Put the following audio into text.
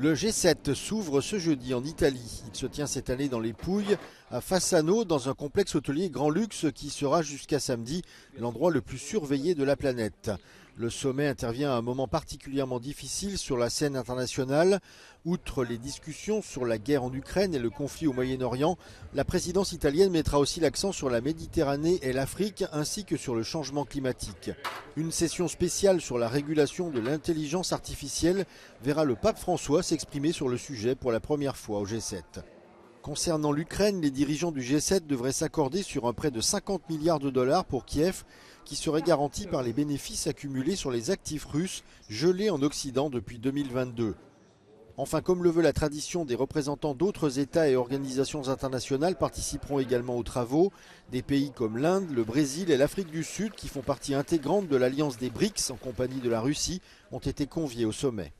Le G7 s'ouvre ce jeudi en Italie. Il se tient cette année dans les Pouilles, à Fassano, dans un complexe hôtelier grand luxe qui sera jusqu'à samedi l'endroit le plus surveillé de la planète. Le sommet intervient à un moment particulièrement difficile sur la scène internationale. Outre les discussions sur la guerre en Ukraine et le conflit au Moyen-Orient, la présidence italienne mettra aussi l'accent sur la Méditerranée et l'Afrique, ainsi que sur le changement climatique. Une session spéciale sur la régulation de l'intelligence artificielle verra le pape François s'exprimer sur le sujet pour la première fois au G7. Concernant l'Ukraine, les dirigeants du G7 devraient s'accorder sur un prêt de 50 milliards de dollars pour Kiev, qui serait garanti par les bénéfices accumulés sur les actifs russes gelés en Occident depuis 2022. Enfin, comme le veut la tradition, des représentants d'autres États et organisations internationales participeront également aux travaux. Des pays comme l'Inde, le Brésil et l'Afrique du Sud, qui font partie intégrante de l'alliance des BRICS en compagnie de la Russie, ont été conviés au sommet.